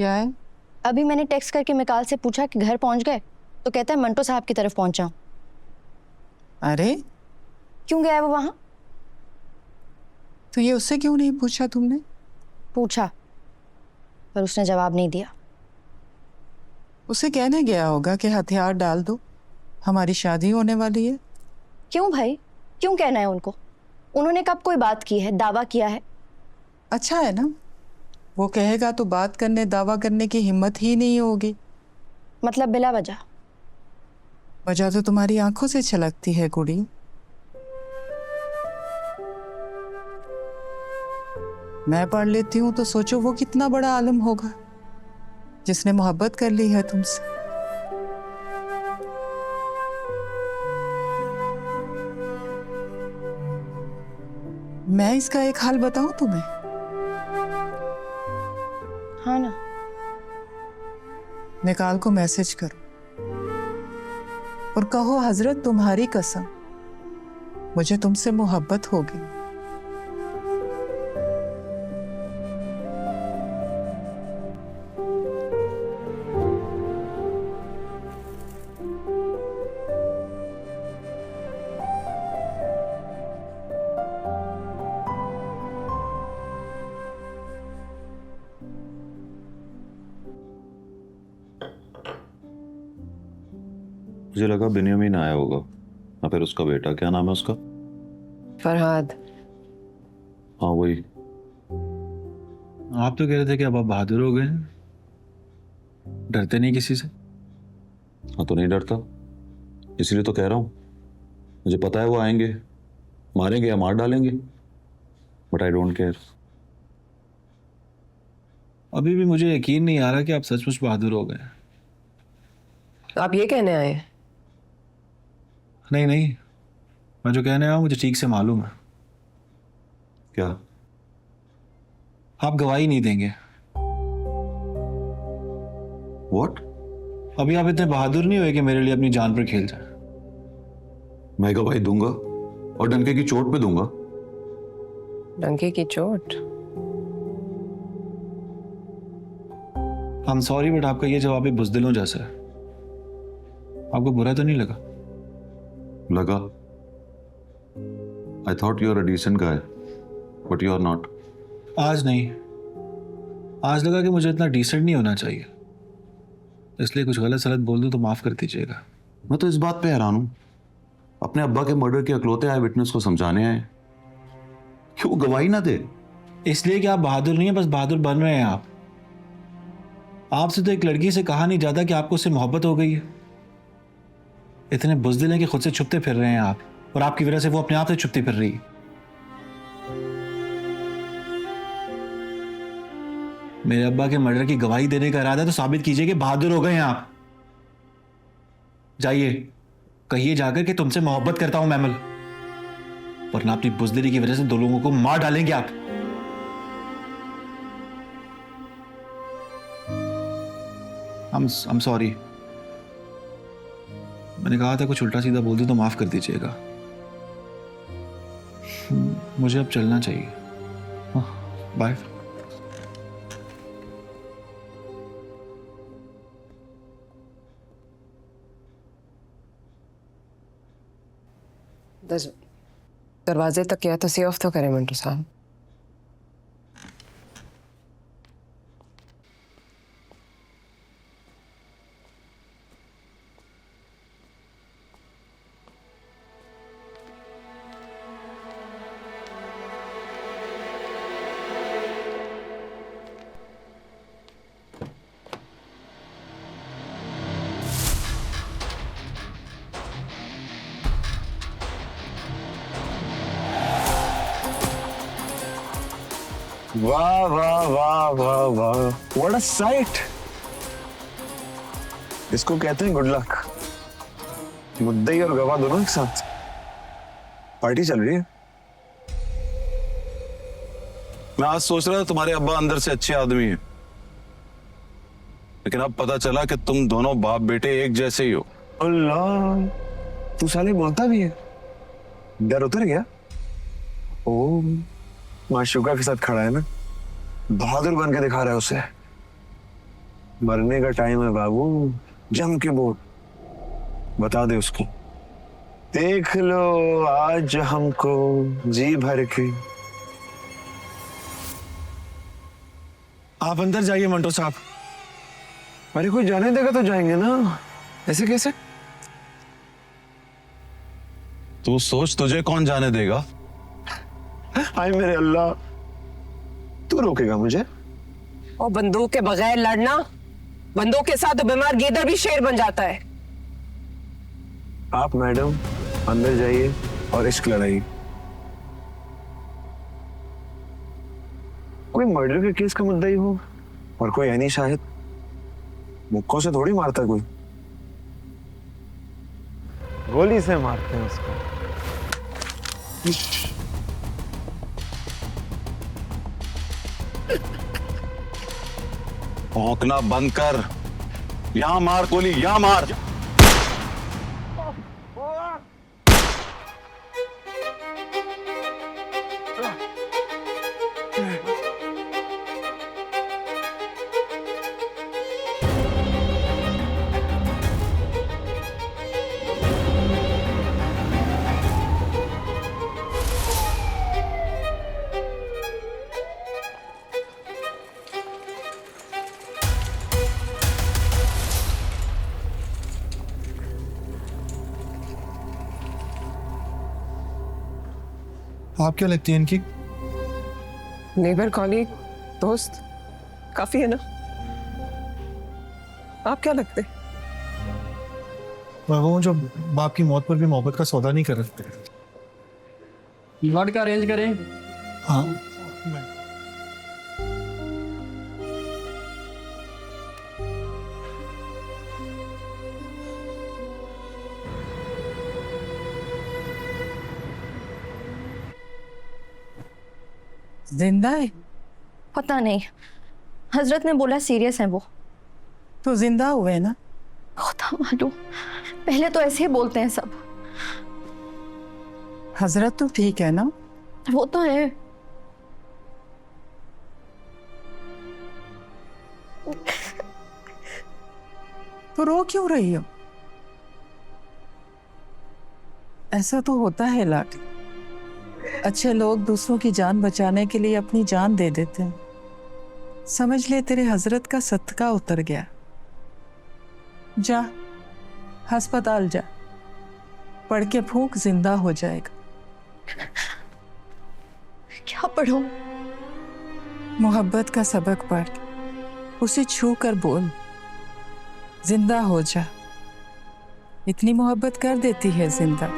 क्या है? अभी मैंने टेक्स्ट करके मिकाल से पूछा कि घर पहुंच गए, तो कहता है मंटो साहब की तरफ पहुंचा हूं। अरे क्यों गया है वो वहां? तो ये उससे क्यों नहीं पूछा तुमने? पूछा, पर उसने जवाब नहीं दिया। उसे कहने गया होगा कि हथियार डाल दो, हमारी शादी होने वाली है। क्यों भाई, क्यों कहना है उनको? उन्होंने कब कोई बात की है, दावा किया है? अच्छा है ना, वो कहेगा तो बात करने दावा करने की हिम्मत ही नहीं होगी। मतलब बिला वजह? वजह तो तुम्हारी आंखों से छलकती है कुड़ी। मैं पढ़ लेती हूँ तो सोचो वो कितना बड़ा आलम होगा जिसने मोहब्बत कर ली है तुमसे। मैं इसका एक हाल बताऊं तुम्हें? हाँ ना। निकाल को मैसेज करो और कहो हजरत तुम्हारी कसम मुझे तुमसे मोहब्बत हो गई। मुझे लगा बिन्यामीन आया होगा, या फिर उसका बेटा। क्या नाम है उसका? फरहाद। हाँ वही। आप तो कह रहे थे कि अब आप बहादुर हो गए हैं, डरते नहीं किसी से। हाँ तो नहीं डरता, इसलिए तो कह रहा हूँ। मुझे पता है वो आएंगे, मारेंगे या मार डालेंगे, बट आई डोंट केयर। अभी भी मुझे यकीन नहीं आ रहा कि आप सचमुच बहादुर हो गए। आप ये कहने आए हैं? नहीं नहीं, मैं जो कहने आया हूं मुझे ठीक से मालूम है। क्या? आप गवाही नहीं देंगे। व्हाट? अभी आप इतने बहादुर नहीं हुए कि मेरे लिए अपनी जान पर खेल जाए। मैं गवाही दूंगा और डंके की चोट पे दूंगा। डंके की चोट? आई एम सॉरी, बट आपका ये जवाब भी बुज़दिलों जैसा है। आपको बुरा तो नहीं लगा? लगा। I thought you are a decent guy, but you are not. आज नहीं, आज लगा कि मुझे इतना डिसेंट नहीं होना चाहिए, इसलिए कुछ गलत सलत बोल दूं तो माफ कर दीजिएगा। मैं तो इस बात पे हैरान हूं, अपने अब्बा के मर्डर के अकलौते आए विटनेस को समझाने आए, क्यों गवाही ना दे? इसलिए कि आप बहादुर नहीं है, बस बहादुर बन रहे हैं आप। आपसे तो एक लड़की से कहा नहीं जाता कि आपको उससे मोहब्बत हो गई है। इतने बुज़दिल हैं कि खुद से छुपते फिर रहे हैं आप, और आपकी वजह से वो अपने आप से छुपती फिर रही है। मेरे अब्बा के मर्डर की गवाही देने का इरादा है तो साबित कीजिए कि बहादुर हो गए हैं आप। जाइए, कहिए जाकर कि तुमसे मोहब्बत करता हूं मैमल, वरना अपनी बुज़दिली की वजह से 2 लोगों को मार डालेंगे आप। I'm sorry, मैंने कहा था कुछ उल्टा सीधा बोल दूं तो माफ कर दीजिएगा। मुझे अब चलना चाहिए। बाय। दरवाजे तक गया तो सी ऑफ तो करें मंटू साहब। वाह वाह वाह वाह वाह, व्हाट अ साइट। इसको कहते हैं गुड लक। मुद्दई और गवाह दोनों एक साथ। पार्टी चल रही है। मैं आज सोच रहा था तुम्हारे अब्बा अंदर से अच्छे आदमी हैं, लेकिन अब पता चला कि तुम दोनों बाप बेटे एक जैसे ही हो। अल्लाह, तू साले बोलता भी है। डर उतर गया? ओ माशूका के साथ खड़ा है ना, बहादुर बन के दिखा रहा है उसे। मरने का टाइम है बाबू, जम के बोल, बता दे उसको। देख लो आज हमको जी भर के। आप अंदर जाइए मंटो साहब। अरे कोई जाने देगा तो जाएंगे ना, ऐसे कैसे? तू सोच, तुझे कौन जाने देगा? हाय मेरे अल्लाह, तू रोकेगा मुझे? और बंदूक के बगैर लड़ना, बंदूक के साथ तो बीमार गीदड़ भी शेर बन जाता है। आप मैडम अंदर जाइए और इश्क लड़ाइए। कोई मर्डर के केस का मुद्दा ही हो और कोई ऐनी शाहिद, मुक्कों से थोड़ी मारता कोई, गोली से मारते हैं उसको। भौंकना बंद कर, यहां मार गोली, यहां मार। आप क्या लगती है इनकी? नेबर, कॉलीग, दोस्त, काफी है ना? आप क्या लगते? वो जो बाप की मौत पर भी मोहब्बत का सौदा नहीं कर रहे। ब्लड का अरेंज करें। हाँ, जिंदा है? पता नहीं, हजरत ने बोला सीरियस है वो। तो जिंदा हुए ना? खुदा मालूम, पहले तो ऐसे ही बोलते हैं सब। हजरत तो ठीक है ना? वो तो है। तो रो क्यों रही हो? ऐसा तो होता है लाटी, अच्छे लोग दूसरों की जान बचाने के लिए अपनी जान दे देते हैं। समझ ले तेरे हजरत का सदका उतर गया। जा अस्पताल जा, पढ़ के फूंक, जिंदा हो जाएगा। क्या पढ़ूं? मोहब्बत का सबक पढ़, उसे छू कर बोल, जिंदा हो जा। इतनी मोहब्बत कर देती है जिंदा।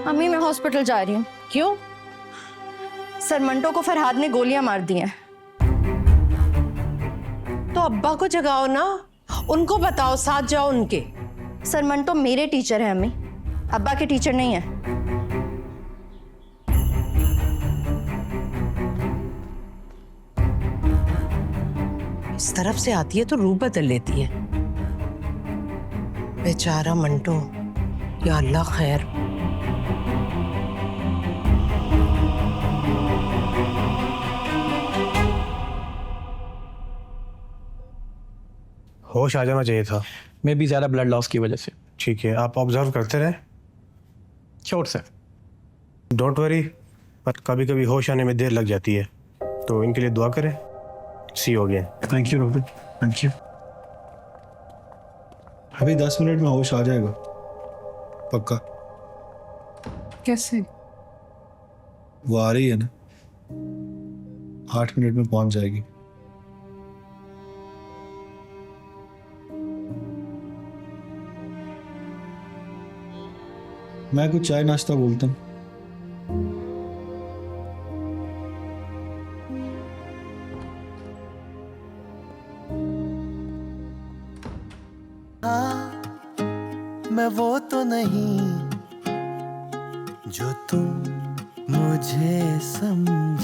अम्मी, मैं हॉस्पिटल जा रही हूँ। क्यों? सर मंटो को फरहाद ने गोलियां मार दी हैं। तो अब्बा को जगाओ ना, उनको बताओ, साथ जाओ उनके। सर मंटो मेरे टीचर हैं अम्मी, अब्बा के टीचर नहीं है। इस तरफ से आती है तो रूप बदल लेती है। बेचारा मंटो, या अल्लाह खैर। होश आ जाना चाहिए था। मैं भी ज़्यादा ब्लड लॉस की वजह से। ठीक है, आप ऑब्जर्व करते रहे। Sure sir. डोंट वरी, पर कभी कभी होश आने में देर लग जाती है, तो इनके लिए दुआ करें। सी हो गया। Thank you robin, thank you. अभी 10 मिनट में होश आ जाएगा पक्का। कैसे? वो आ रही है ना, 8 मिनट में पहुंच जाएगी। मैं कुछ चाय नाश्ता बोलता हूँ। मैं वो तो नहीं जो तुम मुझे समझा